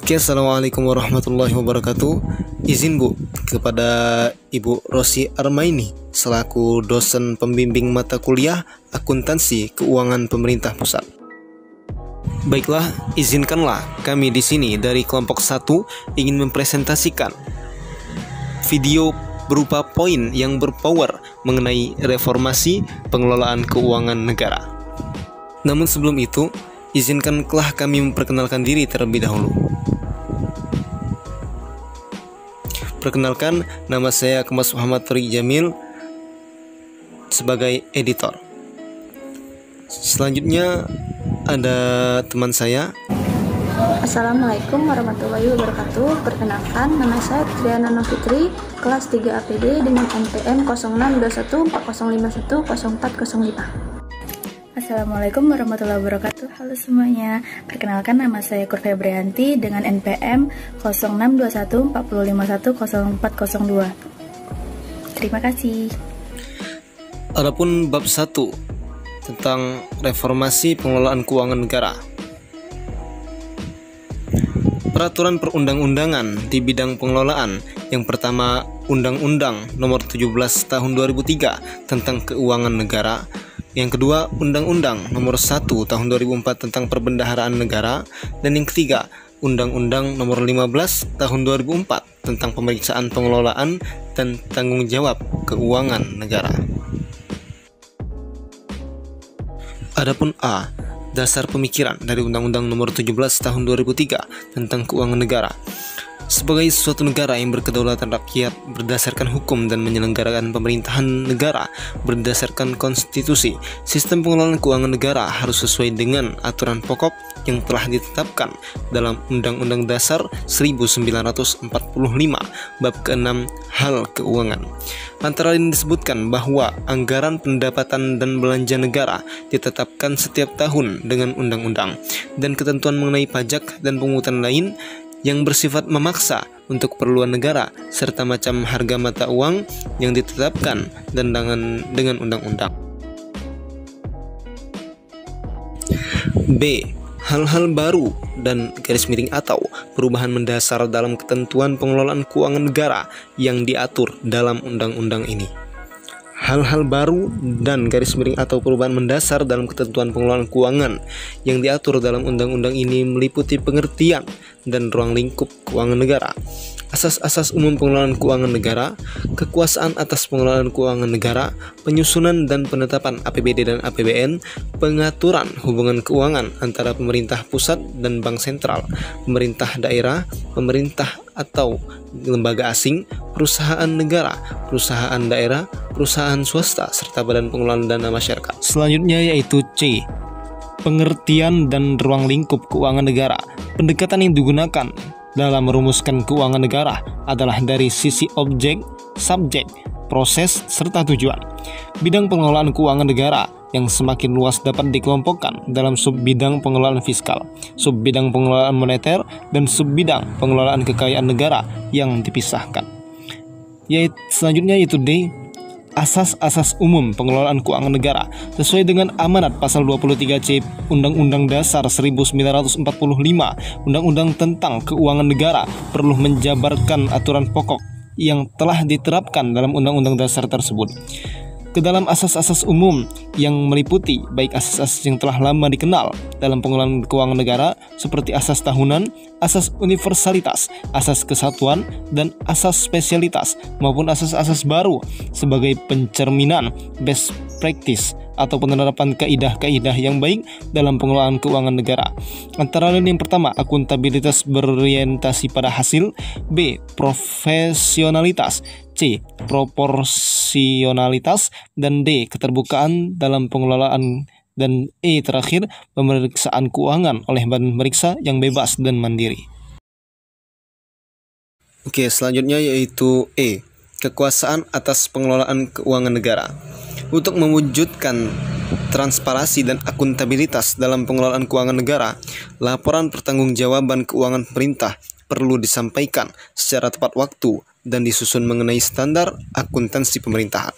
Oke, assalamualaikum warahmatullahi wabarakatuh. Izin Bu, kepada Ibu Rosi Armaini selaku dosen pembimbing mata kuliah Akuntansi Keuangan Pemerintah Pusat. Baiklah, izinkanlah kami di sini dari kelompok 1 ingin mempresentasikan video berupa poin yang berpower mengenai reformasi pengelolaan keuangan negara. Namun sebelum itu, izinkanlah kami memperkenalkan diri terlebih dahulu. Perkenalkan, nama saya Kemas Muhammad Tariq Jamil sebagai editor. Selanjutnya ada teman saya. Assalamualaikum warahmatullahi wabarakatuh. Perkenalkan, nama saya Triana Novitri, kelas 3 APD dengan NPM 062140510405. Assalamualaikum warahmatullahi wabarakatuh. Halo semuanya. Perkenalkan, nama saya Kur Febrianti dengan NPM 062140510402. Terima kasih. Adapun bab 1 tentang reformasi pengelolaan keuangan negara. Peraturan perundang-undangan di bidang pengelolaan. Yang pertama, Undang-Undang Nomor 17 Tahun 2003 tentang Keuangan Negara. Yang kedua, Undang-Undang Nomor 1 Tahun 2004 tentang Perbendaharaan Negara. Dan yang ketiga, Undang-Undang Nomor 15 Tahun 2004 tentang Pemeriksaan Pengelolaan dan Tanggung Jawab Keuangan Negara. Adapun A, dasar pemikiran dari Undang-Undang Nomor 17 Tahun 2003 tentang Keuangan Negara. Sebagai suatu negara yang berkedaulatan rakyat berdasarkan hukum dan menyelenggarakan pemerintahan negara berdasarkan konstitusi, sistem pengelolaan keuangan negara harus sesuai dengan aturan pokok yang telah ditetapkan dalam Undang-Undang Dasar 1945 bab ke-6 hal keuangan. Antara lain disebutkan bahwa anggaran pendapatan dan belanja negara ditetapkan setiap tahun dengan undang-undang, dan ketentuan mengenai pajak dan pungutan lain yang bersifat memaksa untuk keperluan negara, serta macam harga mata uang yang ditetapkan dan dengan undang-undang. B. Hal-hal baru dan garis miring atau perubahan mendasar dalam ketentuan pengelolaan keuangan negara yang diatur dalam undang-undang ini. Hal-hal baru dan garis miring atau perubahan mendasar dalam ketentuan pengelolaan keuangan yang diatur dalam undang-undang ini meliputi pengertian dan ruang lingkup keuangan negara, asas-asas umum pengelolaan keuangan negara, kekuasaan atas pengelolaan keuangan negara, penyusunan dan penetapan APBD dan APBN, pengaturan hubungan keuangan antara pemerintah pusat dan bank sentral, pemerintah daerah, pemerintah atau lembaga asing, perusahaan negara, perusahaan daerah, perusahaan swasta, serta badan pengelolaan dana masyarakat. Selanjutnya yaitu C, pengertian dan ruang lingkup keuangan negara. Pendekatan yang digunakan dalam merumuskan keuangan negara adalah dari sisi objek, subjek, proses, serta tujuan. Bidang pengelolaan keuangan negara yang semakin luas dapat dikelompokkan dalam subbidang pengelolaan fiskal, subbidang pengelolaan moneter, dan subbidang pengelolaan kekayaan negara yang dipisahkan. Selanjutnya yaitu D, asas-asas umum pengelolaan keuangan negara sesuai dengan amanat pasal 23C Undang-Undang Dasar 1945. Undang-undang tentang keuangan negara perlu menjabarkan aturan pokok yang telah diterapkan dalam undang-undang dasar tersebut. Ke dalam asas-asas umum yang meliputi baik asas-asas yang telah lama dikenal dalam pengelolaan keuangan negara seperti asas tahunan, asas universalitas, asas kesatuan, dan asas spesialitas, maupun asas-asas baru sebagai pencerminan best practice atau penerapan kaidah-kaidah yang baik dalam pengelolaan keuangan negara. Antara lain yang pertama, akuntabilitas berorientasi pada hasil, B, profesionalitas, C, proporsionalitas, dan D, keterbukaan dalam pengelolaan, dan E terakhir, pemeriksaan keuangan oleh badan pemeriksa yang bebas dan mandiri. Oke, selanjutnya yaitu E, kekuasaan atas pengelolaan keuangan negara. Untuk mewujudkan transparansi dan akuntabilitas dalam pengelolaan keuangan negara, laporan pertanggungjawaban keuangan pemerintah perlu disampaikan secara tepat waktu dan disusun mengenai standar akuntansi pemerintahan.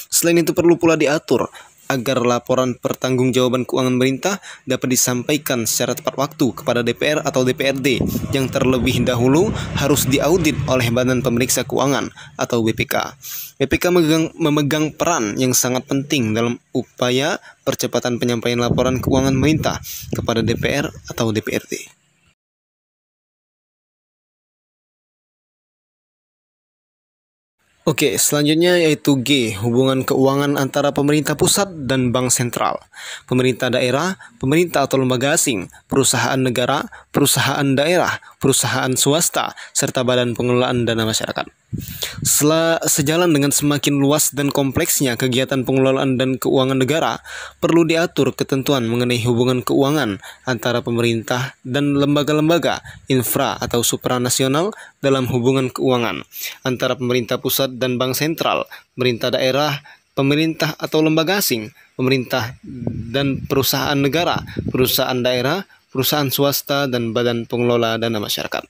Selain itu perlu pula diatur agar laporan pertanggungjawaban keuangan pemerintah dapat disampaikan secara tepat waktu kepada DPR atau DPRD yang terlebih dahulu harus diaudit oleh Badan Pemeriksa Keuangan atau BPK. BPK memegang peran yang sangat penting dalam upaya percepatan penyampaian laporan keuangan pemerintah kepada DPR atau DPRD. Oke, selanjutnya yaitu G, hubungan keuangan antara pemerintah pusat dan bank sentral, pemerintah daerah, pemerintah atau lembaga asing, perusahaan negara, perusahaan daerah, perusahaan swasta, serta badan pengelolaan dana masyarakat. Sejalan dengan semakin luas dan kompleksnya kegiatan pengelolaan dan keuangan negara, perlu diatur ketentuan mengenai hubungan keuangan antara pemerintah dan lembaga-lembaga infra atau supranasional dalam hubungan keuangan antara pemerintah pusat dan bank sentral, pemerintah daerah, pemerintah atau lembaga asing, pemerintah dan perusahaan negara, perusahaan daerah, perusahaan swasta, dan badan pengelola dana masyarakat.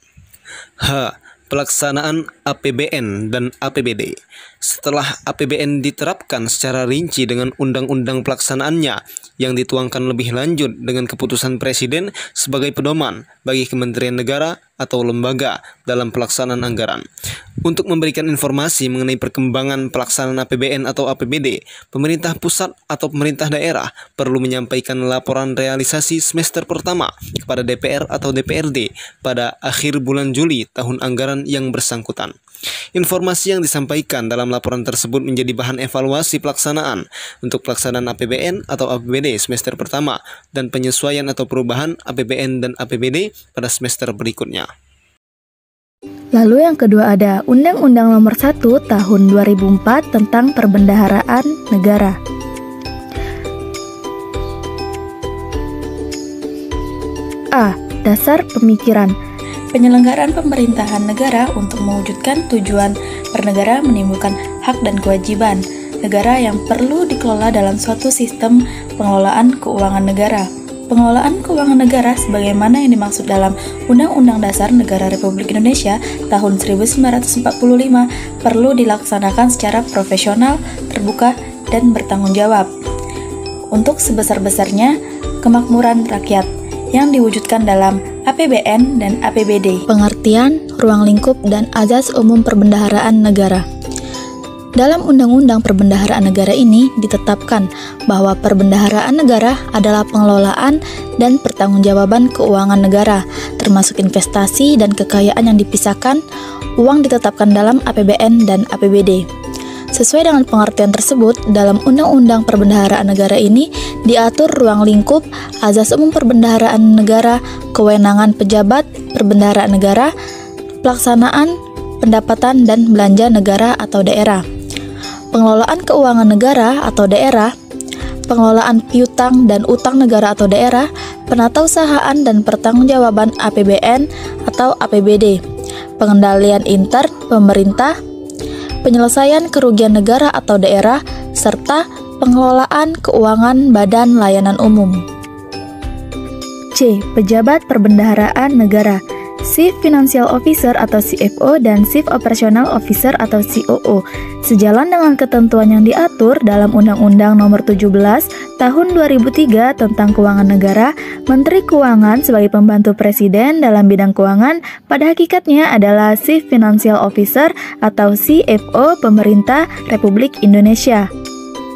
H. Pelaksanaan APBN dan APBD. Setelah APBN diterapkan secara rinci dengan undang-undang pelaksanaannya yang dituangkan lebih lanjut dengan keputusan Presiden sebagai pedoman bagi Kementerian Negara atau lembaga dalam pelaksanaan anggaran. Untuk memberikan informasi mengenai perkembangan pelaksanaan APBN atau APBD, pemerintah pusat atau pemerintah daerah perlu menyampaikan laporan realisasi semester pertama kepada DPR atau DPRD pada akhir bulan Juli tahun anggaran yang bersangkutan. Informasi yang disampaikan dalam laporan tersebut menjadi bahan evaluasi pelaksanaan untuk pelaksanaan APBN atau APBD semester pertama dan penyesuaian atau perubahan APBN dan APBD pada semester berikutnya. Lalu yang kedua ada Undang-Undang Nomor 1 Tahun 2004 tentang Perbendaharaan Negara. A. Dasar pemikiran. Penyelenggaraan pemerintahan negara untuk mewujudkan tujuan bernegara menimbulkan hak dan kewajiban negara yang perlu dikelola dalam suatu sistem pengelolaan keuangan negara. Pengelolaan keuangan negara sebagaimana yang dimaksud dalam Undang-Undang Dasar Negara Republik Indonesia tahun 1945 perlu dilaksanakan secara profesional, terbuka, dan bertanggung jawab untuk sebesar-besarnya kemakmuran rakyat yang diwujudkan dalam APBN dan APBD. Pengertian, ruang lingkup, dan azas umum perbendaharaan negara. Dalam Undang-Undang Perbendaharaan Negara ini ditetapkan bahwa perbendaharaan negara adalah pengelolaan dan pertanggungjawaban keuangan negara, termasuk investasi dan kekayaan yang dipisahkan. Uang ditetapkan dalam APBN dan APBD. Sesuai dengan pengertian tersebut, dalam Undang-Undang Perbendaharaan Negara ini diatur ruang lingkup, azas umum perbendaharaan negara, kewenangan pejabat perbendaharaan negara, pelaksanaan, pendapatan, dan belanja negara atau daerah, pengelolaan keuangan negara atau daerah, pengelolaan piutang dan utang negara atau daerah, penatausahaan dan pertanggungjawaban APBN atau APBD, pengendalian intern pemerintah, penyelesaian kerugian negara atau daerah, serta pengelolaan keuangan badan layanan umum. C. Pejabat Perbendaharaan Negara. Chief Financial Officer atau CFO dan Chief Operational Officer atau COO. Sejalan dengan ketentuan yang diatur dalam Undang-Undang Nomor 17 Tahun 2003 tentang Keuangan Negara, Menteri Keuangan sebagai pembantu Presiden dalam bidang keuangan pada hakikatnya adalah Chief Financial Officer atau CFO Pemerintah Republik Indonesia.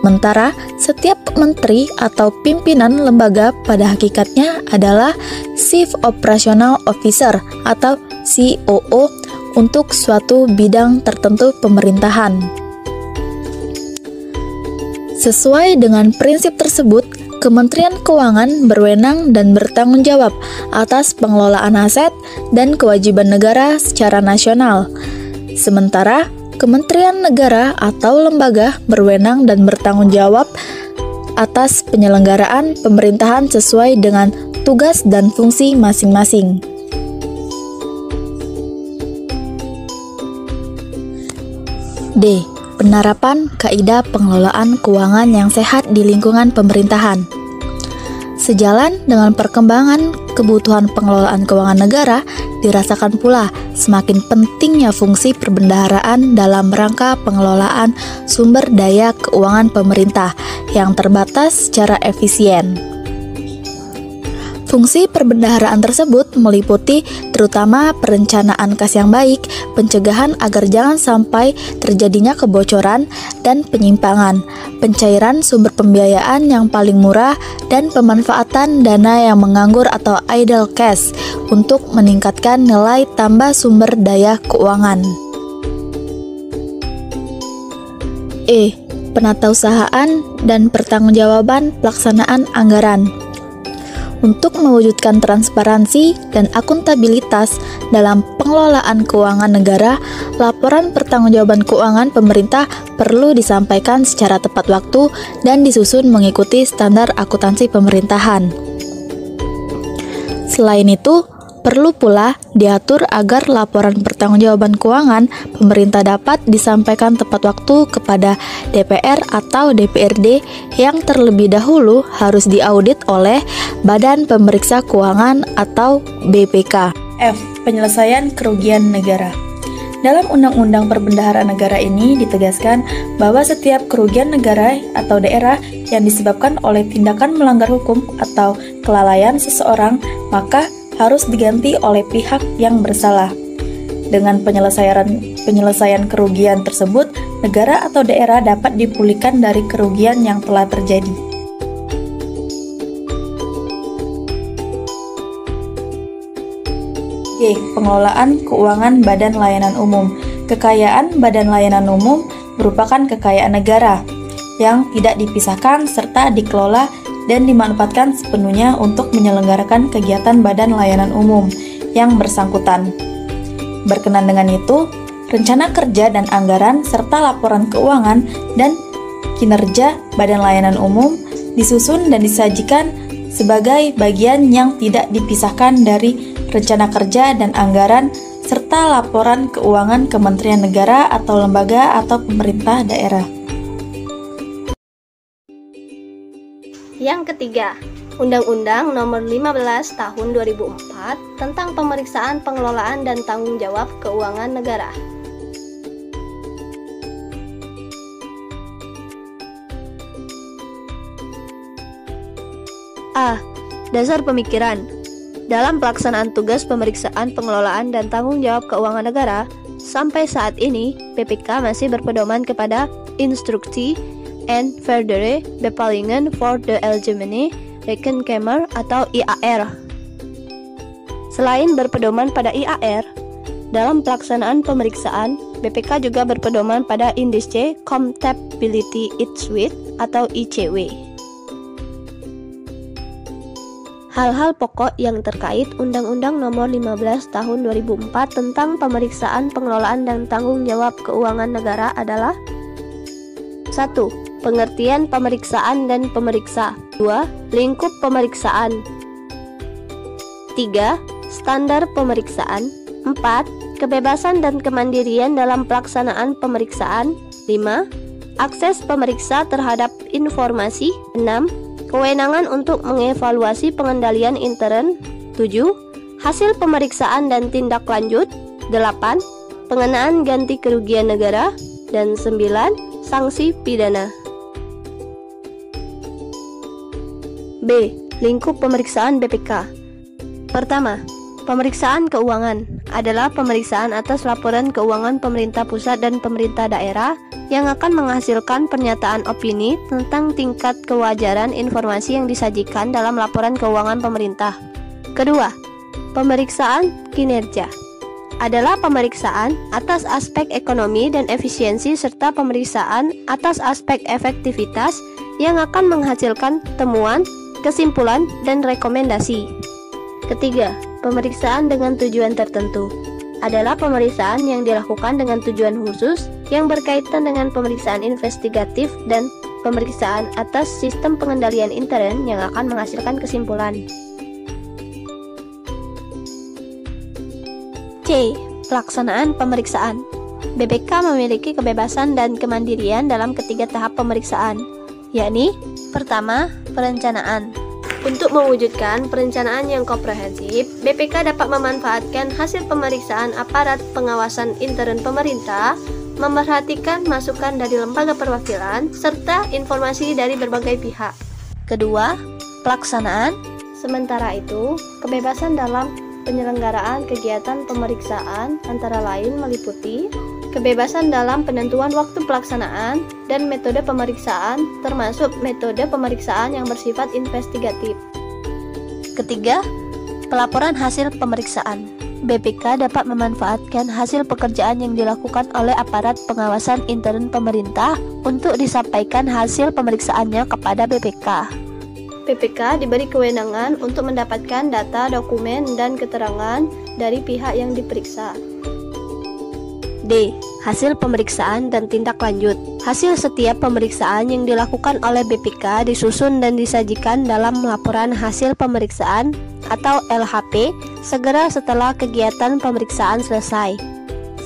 Sementara setiap menteri atau pimpinan lembaga pada hakikatnya adalah Chief Operational Officer atau COO untuk suatu bidang tertentu pemerintahan. Sesuai dengan prinsip tersebut, Kementerian Keuangan berwenang dan bertanggung jawab atas pengelolaan aset dan kewajiban negara secara nasional. Sementara Kementerian Negara atau lembaga berwenang dan bertanggung jawab atas penyelenggaraan pemerintahan sesuai dengan tugas dan fungsi masing-masing. D. Penerapan kaidah pengelolaan keuangan yang sehat di lingkungan pemerintahan. Sejalan dengan perkembangan kebutuhan pengelolaan keuangan negara, dirasakan pula semakin pentingnya fungsi perbendaharaan dalam rangka pengelolaan sumber daya keuangan pemerintah yang terbatas secara efisien. Fungsi perbendaharaan tersebut meliputi terutama perencanaan kas yang baik, pencegahan agar jangan sampai terjadinya kebocoran dan penyimpangan, pencairan sumber pembiayaan yang paling murah, dan pemanfaatan dana yang menganggur atau idle cash untuk meningkatkan nilai tambah sumber daya keuangan. Penatausahaan dan pertanggungjawaban pelaksanaan anggaran. Untuk mewujudkan transparansi dan akuntabilitas dalam pengelolaan keuangan negara, laporan pertanggungjawaban keuangan pemerintah perlu disampaikan secara tepat waktu dan disusun mengikuti standar akuntansi pemerintahan. Selain itu, perlu pula diatur agar laporan pertanggungjawaban keuangan pemerintah dapat disampaikan tepat waktu kepada DPR atau DPRD yang terlebih dahulu harus diaudit oleh Badan Pemeriksa Keuangan atau BPK. Penyelesaian kerugian negara. Dalam Undang-Undang Perbendaharaan Negara ini ditegaskan bahwa setiap kerugian negara atau daerah yang disebabkan oleh tindakan melanggar hukum atau kelalaian seseorang, maka harus diganti oleh pihak yang bersalah. Dengan penyelesaian kerugian tersebut, negara atau daerah dapat dipulihkan dari kerugian yang telah terjadi. Pengelolaan keuangan Badan Layanan Umum. Kekayaan Badan Layanan Umum merupakan kekayaan negara yang tidak dipisahkan serta dikelola dan dimanfaatkan sepenuhnya untuk menyelenggarakan kegiatan badan layanan umum yang bersangkutan. Berkenan dengan itu, rencana kerja dan anggaran serta laporan keuangan dan kinerja badan layanan umum disusun dan disajikan sebagai bagian yang tidak dipisahkan dari rencana kerja dan anggaran serta laporan keuangan Kementerian Negara atau lembaga atau pemerintah daerah. Yang ketiga, Undang-Undang Nomor 15 Tahun 2004 tentang Pemeriksaan Pengelolaan dan Tanggung Jawab Keuangan Negara. Dasar pemikiran. Dalam pelaksanaan tugas pemeriksaan pengelolaan dan tanggung jawab keuangan negara, sampai saat ini BPK masih berpedoman kepada Instruksi en verdere bepalingen voor de Algemene Rekenkamer atau IAR. Selain berpedoman pada IAR, dalam pelaksanaan pemeriksaan, BPK juga berpedoman pada Indische Comptability Instituut atau ICW. Hal-hal pokok yang terkait Undang-Undang Nomor 15 Tahun 2004 tentang Pemeriksaan Pengelolaan dan Tanggung Jawab Keuangan Negara adalah 1. Pengertian pemeriksaan dan pemeriksa. 2. Lingkup pemeriksaan. 3. Standar pemeriksaan. 4. Kebebasan dan kemandirian dalam pelaksanaan pemeriksaan. 5. Akses pemeriksa terhadap informasi. 6. Kewenangan untuk mengevaluasi pengendalian intern. 7. Hasil pemeriksaan dan tindak lanjut. 8. Pengenaan ganti kerugian negara. Dan 9. Sanksi pidana. B. Lingkup pemeriksaan BPK. Pertama, pemeriksaan keuangan adalah pemeriksaan atas laporan keuangan pemerintah pusat dan pemerintah daerah yang akan menghasilkan pernyataan opini tentang tingkat kewajaran informasi yang disajikan dalam laporan keuangan pemerintah. Kedua, pemeriksaan kinerja adalah pemeriksaan atas aspek ekonomi dan efisiensi serta pemeriksaan atas aspek efektivitas yang akan menghasilkan temuan, kesimpulan, dan rekomendasi. Ketiga, pemeriksaan dengan tujuan tertentu adalah pemeriksaan yang dilakukan dengan tujuan khusus yang berkaitan dengan pemeriksaan investigatif dan pemeriksaan atas sistem pengendalian intern yang akan menghasilkan kesimpulan. C. Pelaksanaan pemeriksaan. BPK memiliki kebebasan dan kemandirian dalam ketiga tahap pemeriksaan, yakni pertama, perencanaan. Untuk mewujudkan perencanaan yang komprehensif, BPK dapat memanfaatkan hasil pemeriksaan aparat pengawasan intern pemerintah, memerhatikan masukan dari lembaga perwakilan, serta informasi dari berbagai pihak. Kedua, pelaksanaan. Sementara itu, kebebasan dalam penyelenggaraan kegiatan pemeriksaan antara lain meliputi kebebasan dalam penentuan waktu pelaksanaan dan metode pemeriksaan, termasuk metode pemeriksaan yang bersifat investigatif. Ketiga, pelaporan hasil pemeriksaan. BPK dapat memanfaatkan hasil pekerjaan yang dilakukan oleh aparat pengawasan intern pemerintah untuk disampaikan hasil pemeriksaannya kepada BPK. BPK diberi kewenangan untuk mendapatkan data, dokumen, dan keterangan dari pihak yang diperiksa. D. Hasil pemeriksaan dan tindak lanjut. Hasil setiap pemeriksaan yang dilakukan oleh BPK disusun dan disajikan dalam laporan hasil pemeriksaan atau LHP segera setelah kegiatan pemeriksaan selesai.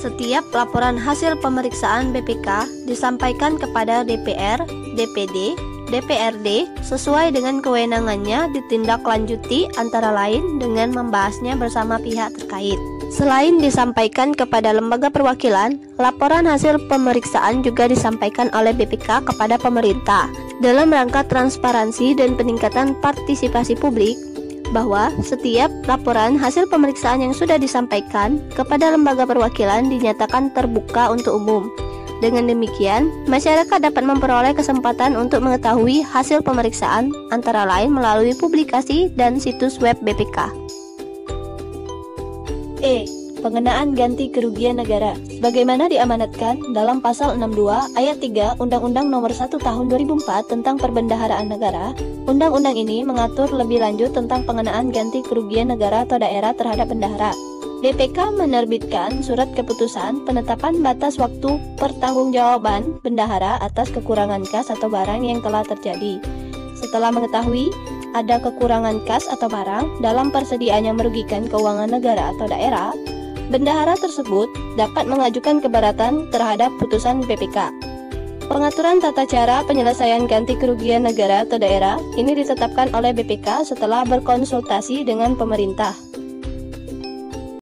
Setiap laporan hasil pemeriksaan BPK disampaikan kepada DPR, DPD, DPRD sesuai dengan kewenangannya ditindaklanjuti antara lain dengan membahasnya bersama pihak terkait. Selain disampaikan kepada lembaga perwakilan, laporan hasil pemeriksaan juga disampaikan oleh BPK kepada pemerintah dalam rangka transparansi dan peningkatan partisipasi publik, bahwa setiap laporan hasil pemeriksaan yang sudah disampaikan kepada lembaga perwakilan dinyatakan terbuka untuk umum. Dengan demikian, masyarakat dapat memperoleh kesempatan untuk mengetahui hasil pemeriksaan antara lain melalui publikasi dan situs web BPK. E. Pengenaan ganti kerugian negara. Sebagaimana diamanatkan dalam pasal 62 ayat 3 Undang-Undang Nomor 1 Tahun 2004 tentang Perbendaharaan Negara, undang-undang ini mengatur lebih lanjut tentang pengenaan ganti kerugian negara atau daerah terhadap bendahara. BPK menerbitkan surat keputusan penetapan batas waktu pertanggungjawaban bendahara atas kekurangan kas atau barang yang telah terjadi. Setelah mengetahui ada kekurangan kas atau barang dalam persediaan yang merugikan keuangan negara atau daerah, bendahara tersebut dapat mengajukan keberatan terhadap putusan BPK. Pengaturan tata cara penyelesaian ganti kerugian negara atau daerah ini ditetapkan oleh BPK setelah berkonsultasi dengan pemerintah.